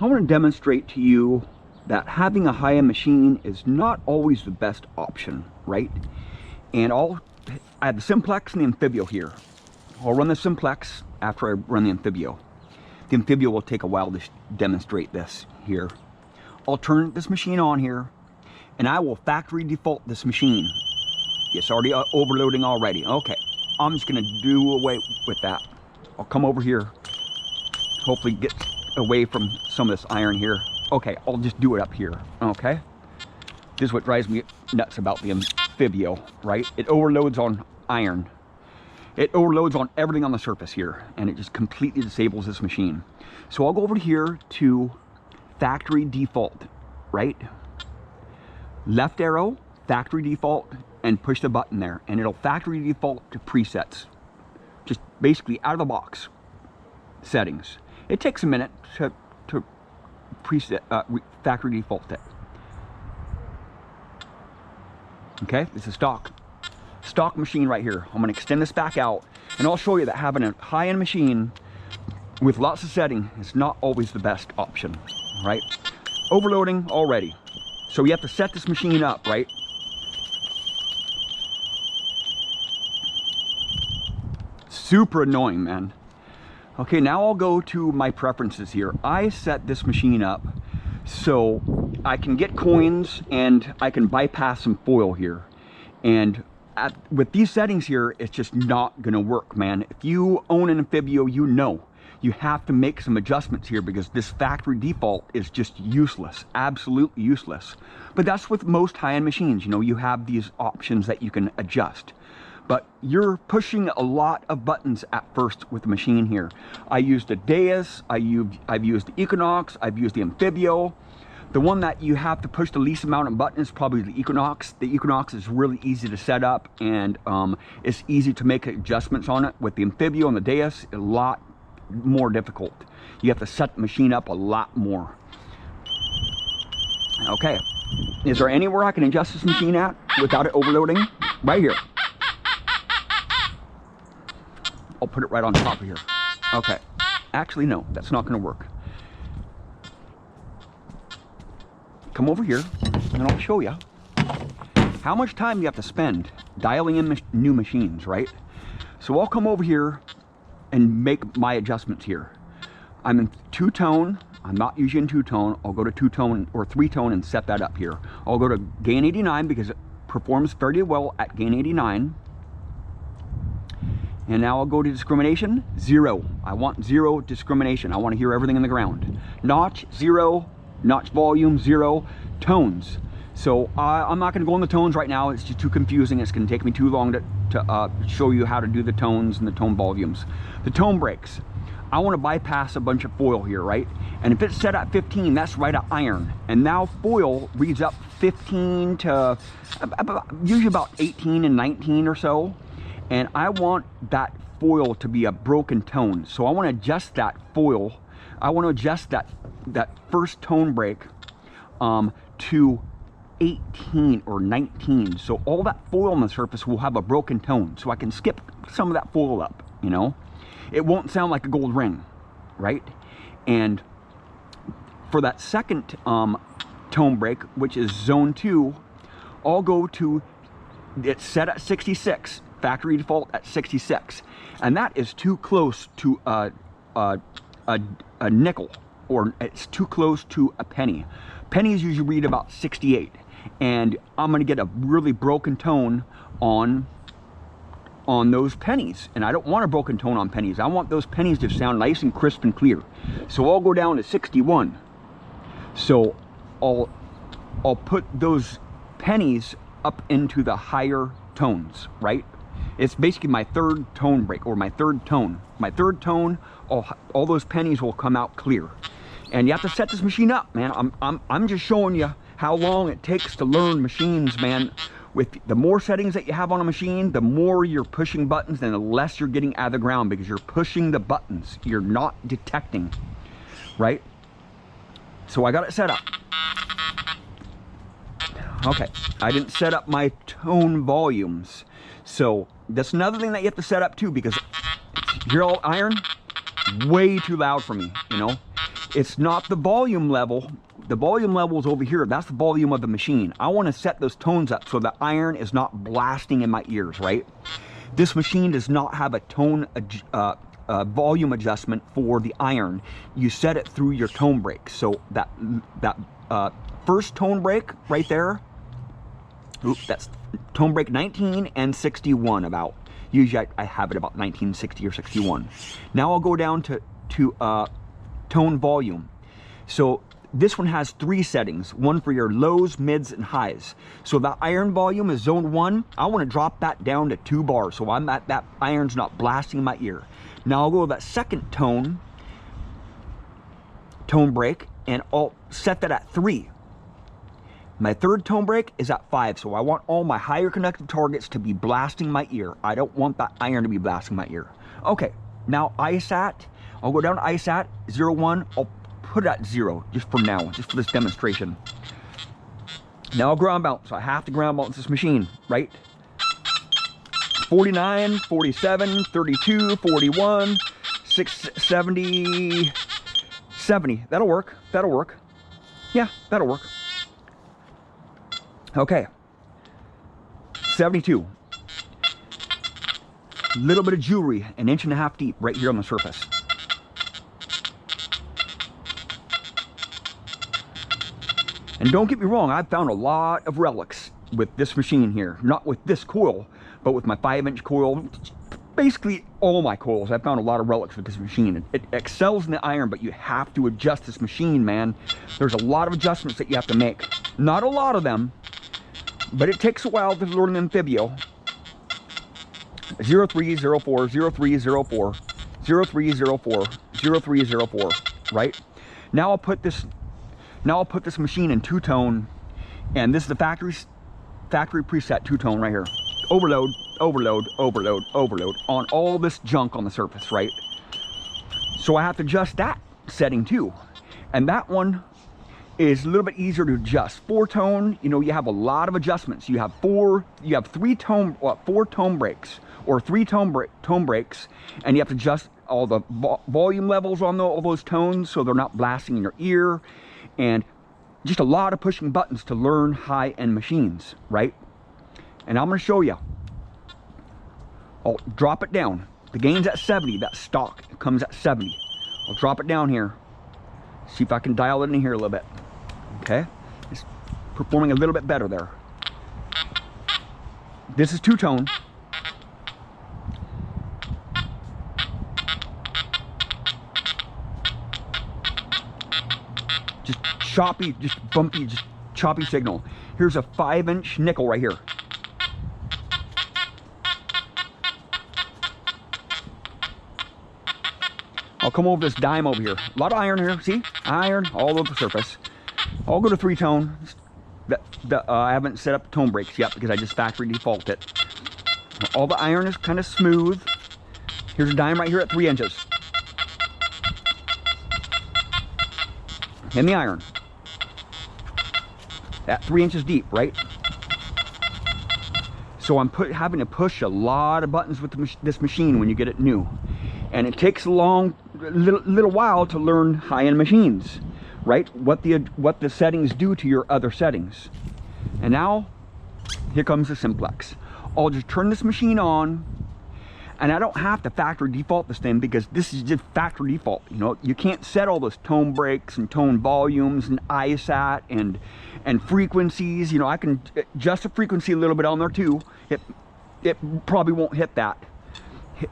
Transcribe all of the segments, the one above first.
I want to demonstrate to you that having a high-end machine is not always the best option, right? And I have the Simplex and the Anfibio here. I'll run the Simplex after I run the Anfibio. The Anfibio will take a while to demonstrate this here. I'll turn this machine on here, and I will factory default this machine. It's already overloading already. Okay, I'm just gonna do away with that. I'll come over here, hopefully get away from some of this iron here. Okay, I'll just do it up here, okay? This is what drives me nuts about the Anfibio, right? It overloads on iron. It overloads on everything on the surface here, and it just completely disables this machine. So I'll go over here to factory default, right? Left arrow, factory default, and push the button there, and it'll factory default to presets. Just basically out of the box settings. It takes a minute to preset, factory default it. Okay, this is stock machine right here. I'm going to extend this back out, and I'll show you that having a high-end machine with lots of setting is not always the best option, right? Overloading already. So you have to set this machine up, right? Super annoying, man. Okay, now I'll go to my preferences here. I set this machine up so I can get coins and I can bypass some foil here. And with these settings here, it's just not gonna work, man. If you own an Anfibio, you know you have to make some adjustments here because this factory default is just useless, absolutely useless. But that's with most high-end machines, you know, you have these options that you can adjust. But you're pushing a lot of buttons at first with the machine here. I used the Deus, I've used the Equinox, I've used the Anfibio. The one that you have to push the least amount of buttons is probably the Equinox. The Equinox is really easy to set up, and it's easy to make adjustments on it. With the Anfibio and the Deus, a lot more difficult. You have to set the machine up a lot more. Okay, is there anywhere I can adjust this machine at without it overloading? Right here. I'll put it right on top of here. Okay, actually no, that's not gonna work. Come over here and I'll show you how much time you have to spend dialing in new machines, right? So I'll come over here and make my adjustments here. I'm in two-tone. I'm not usually in two-tone. I'll go to two-tone or three-tone and set that up here. I'll go to gain 89 because it performs fairly well at gain 89. And now I'll go to discrimination, 0. I want 0 discrimination. I want to hear everything in the ground. Notch, 0. Notch volume, 0. Tones. So I'm not going to go on the tones right now. It's just too confusing. It's going to take me too long to show you how to do the tones and the tone volumes. The tone breaks. I want to bypass a bunch of foil here, right? And if it's set at 15, that's right at iron. And now foil reads up 15 to usually about 18 and 19 or so. And I want that foil to be a broken tone. So I want to adjust that foil. I want to adjust that first tone break to 18 or 19. So all that foil on the surface will have a broken tone. So I can skip some of that foil up, you know? It won't sound like a gold ring, right? And for that second tone break, which is zone 2, I'll go to, it's set at 66. Factory default at 66, and that is too close to a nickel, or it's too close to a penny. Pennies usually read about 68, and I'm going to get a really broken tone on those pennies, and I don't want a broken tone on pennies. I want those pennies to sound nice and crisp and clear. So I'll go down to 61. So I'll put those pennies up into the higher tones, right? It's basically my third tone break, or my third tone. My third tone, all those pennies will come out clear. And you have to set this machine up, man. I'm just showing you how long it takes to learn machines, man. With the more settings that you have on a machine, the more you're pushing buttons and the less you're getting out of the ground because you're pushing the buttons. You're not detecting, right? So I got it set up. Okay, I didn't set up my tone volumes. So that's another thing that you have to set up too, because you're all iron, way too loud for me, you know? It's not the volume level. The volume level is over here. That's the volume of the machine. I want to set those tones up so the iron is not blasting in my ears, right? This machine does not have a tone volume adjustment for the iron. You set it through your tone break. So that first tone break right there, that's tone break 19 and 61 about. Usually I have it about 1960 or 61. Now I'll go down to tone volume. So this one has 3 settings, one for your lows, mids, and highs. So the iron volume is zone 1. I want to drop that down to 2 bars so I'm at that iron's not blasting in my ear. Now I'll go to that second tone break, and I'll set that at 3. My third tone break is at 5, so I want all my higher conductive targets to be blasting my ear. I don't want that iron to be blasting my ear. Okay, now ISAT, I'll go down to ISAT 01. I'll put it at 0 just for now, just for this demonstration. Now I'll ground balance. So I have to ground balance this machine, right? 49, 47, 32, 41, 670, 70. That'll work. That'll work. Yeah, that'll work. Okay. 72. Little bit of jewelry, 1.5 inches deep, right here on the surface. And don't get me wrong, I've found a lot of relics with this machine here. Not with this coil, but with my 5-inch coil. Basically, all my coils, I've found a lot of relics with this machine. It excels in the iron, but you have to adjust this machine, man. There's a lot of adjustments that you have to make. Not a lot of them, but it takes a while to learn Anfibio. 0304, 0304, 0304, 0304, right? Now I'll put this machine in 2-tone, and this is the factory preset 2-tone right here. Overload, overload, overload, overload on all this junk on the surface, right? So I have to adjust that setting too. And that one is a little bit easier to adjust. 4-tone, you know, you have a lot of adjustments. You have 4 tone breaks, or 3 tone breaks, and you have to adjust all the volume levels on all those tones so they're not blasting in your ear. And just a lot of pushing buttons to learn high-end machines, right? And I'm going to show you. I'll drop it down. The gain's at 70. That stock, it comes at 70. I'll drop it down here. See if I can dial it in here a little bit. Okay? It's performing a little bit better there. This is 2-tone. Just choppy, just bumpy, just choppy signal. Here's a 5-inch nickel right here. I'll come over this dime over here. A lot of iron here, see? Iron all over the surface. I'll go to 3-tone. I haven't set up tone breaks yet because I just factory default it. All the iron is kind of smooth. Here's a dime right here at 3 inches. And the iron. At 3 inches deep, right? So I'm having to push a lot of buttons with this machine when you get it new. And it takes a little while to learn high-end machines, right? What the settings do to your other settings. And now, here comes the Simplex. I'll just turn this machine on, and I don't have to factory default this thing because this is just factory default. You know, you can't set all those tone breaks and tone volumes and ISAT and frequencies. You know, I can adjust the frequency a little bit on there too. It probably won't hit that.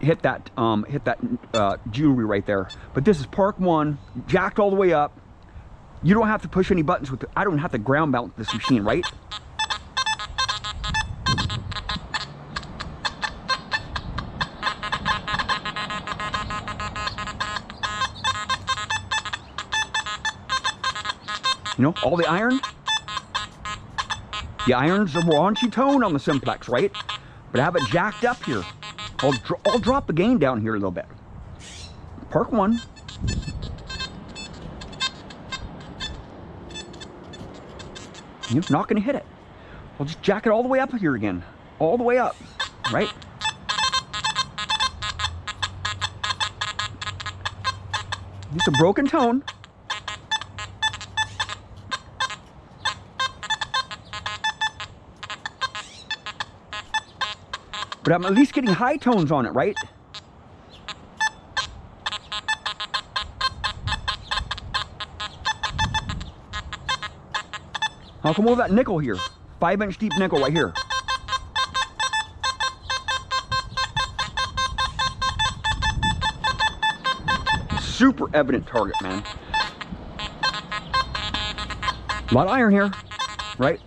Hit that jewelry right there. But this is Park 1, jacked all the way up. You don't have to push any buttons with it. I don't have to ground balance this machine, right? You know, all the iron. The iron's a raunchy tone on the Simplex, right? But I have it jacked up here. I'll drop the gain down here a little bit. Park 1. You're not going to hit it. I'll just jack it all the way up here again. All the way up, right? It's a broken tone. But I'm at least getting high tones on it, right? I'll come over that nickel here. 5-inch deep nickel right here. Super evident target, man. A lot of iron here, right?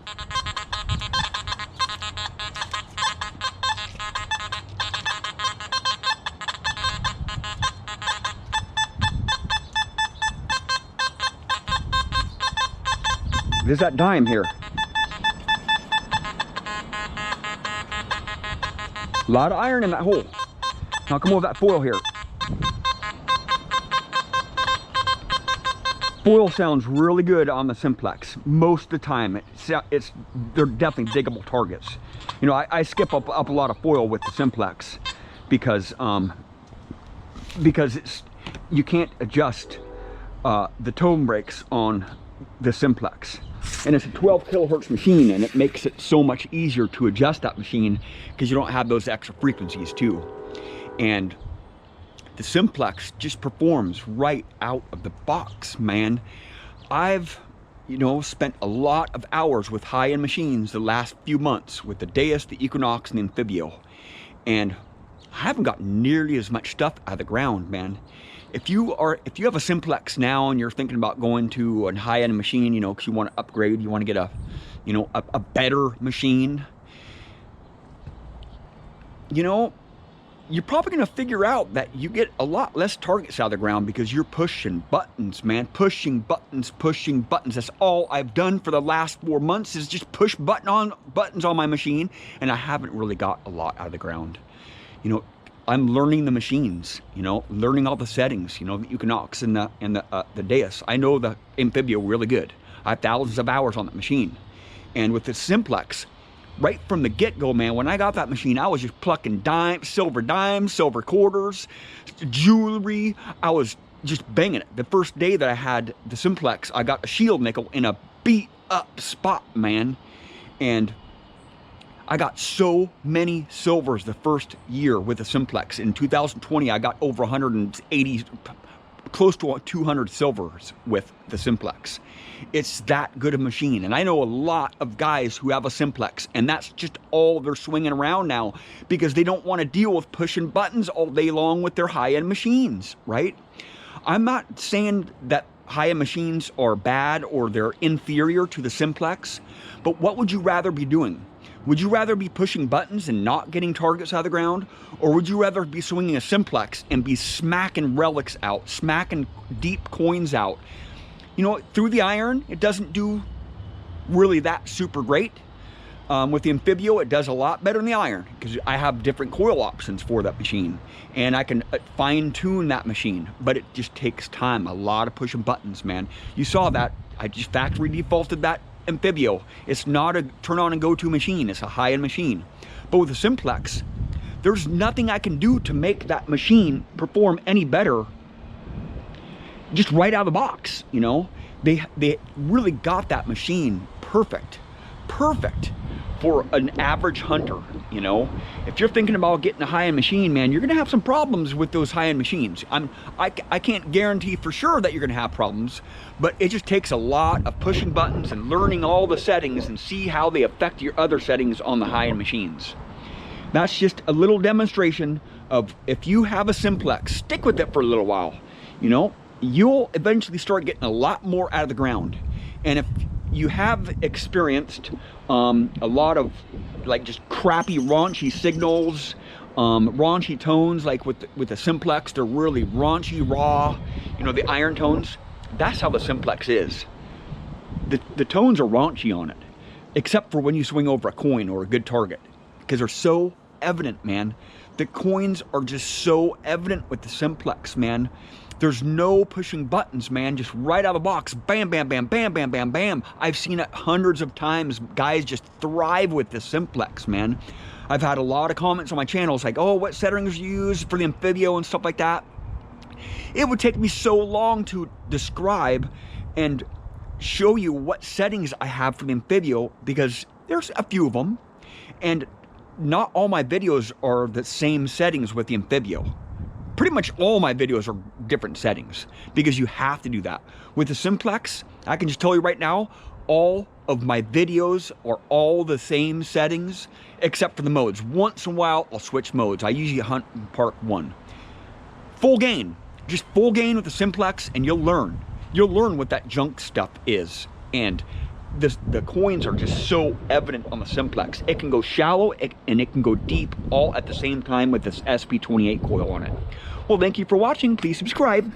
There's that dime here. A lot of iron in that hole. Now come over that foil here. Foil sounds really good on the Simplex most of the time. They're definitely diggable targets. You know, I skip up a lot of foil with the Simplex because you can't adjust the tone breaks on the Simplex. And it's a 12 kilohertz machine, and it makes it so much easier to adjust that machine because you don't have those extra frequencies too. And the Simplex just performs right out of the box, man. I've, you know, spent a lot of hours with high-end machines the last few months with the Deus, the Equinox, and the Anfibio. And I haven't gotten nearly as much stuff out of the ground, man. If you have a Simplex now and you're thinking about going to a high-end machine, you know, because you want to upgrade, you want to get a better machine, you know, you're probably going to figure out that you get a lot less targets out of the ground because you're pushing buttons, man. Pushing buttons, pushing buttons. That's all I've done for the last 4 months is just push buttons on my machine, and I haven't really got a lot out of the ground. You know, I'm learning the machines, you know, learning all the settings, you know, the Equinox and the Deus. I know the Anfibio really good. I have thousands of hours on that machine. And with the Simplex, right from the get-go, man, when I got that machine, I was just plucking silver dimes, silver quarters, jewelry. I was just banging it. The first day that I had the Simplex, I got a shield nickel in a beat-up spot, man. And I got so many silvers the first year with the Simplex. In 2020, I got over 180, close to 200 silvers with the Simplex. It's that good a machine. And I know a lot of guys who have a Simplex, and that's just all they're swinging around now because they don't want to deal with pushing buttons all day long with their high-end machines, right? I'm not saying that high-end machines are bad or they're inferior to the Simplex, but what would you rather be doing? Would you rather be pushing buttons and not getting targets out of the ground? Or would you rather be swinging a Simplex and be smacking relics out, smacking deep coins out? You know, through the iron, it doesn't do really that super great. With the Anfibio, it does a lot better than the iron because I have different coil options for that machine. And I can fine tune that machine, but it just takes time, a lot of pushing buttons, man. You saw that, I just factory defaulted that Anfibio. It's not a turn on and go to machine, it's a high-end machine. But with the Simplex, there's nothing I can do to make that machine perform any better just right out of the box, you know. They really got that machine perfect for an average hunter, you know. If you're thinking about getting a high-end machine, man, you're gonna have some problems with those high-end machines. I can't guarantee for sure that you're gonna have problems, but it just takes a lot of pushing buttons and learning all the settings and see how they affect your other settings on the high-end machines. That's just a little demonstration of if you have a Simplex, stick with it for a little while, you know. You'll eventually start getting a lot more out of the ground. And if you have experienced a lot of like just crappy raunchy signals, raunchy tones, like with the Simplex, they're really raunchy, raw, you know, the iron tones. That's how the Simplex is. The tones are raunchy on it, except for when you swing over a coin or a good target, because they're so evident, man. The coins are just so evident with the Simplex, man. There's no pushing buttons, man, just right out of the box. Bam, bam, bam, bam, bam, bam, bam. I've seen it hundreds of times. Guys just thrive with the Simplex, man. I've had a lot of comments on my channels like, oh, what settings you use for the Anfibio and stuff like that. It would take me so long to describe and show you what settings I have for the Anfibio because there's a few of them. And not all my videos are the same settings with the Anfibio. Pretty much all my videos are different settings because you have to do that. With the Simplex, I can just tell you right now, all of my videos are all the same settings except for the modes. Once in a while, I'll switch modes. I usually hunt in Park 1. Full gain. Just full gain with the Simplex and you'll learn. You'll learn what that junk stuff is. And the coins are just so evident on the Simplex. It can go shallow and it can go deep all at the same time with this SP28 coil on it. Well, thank you for watching. Please subscribe.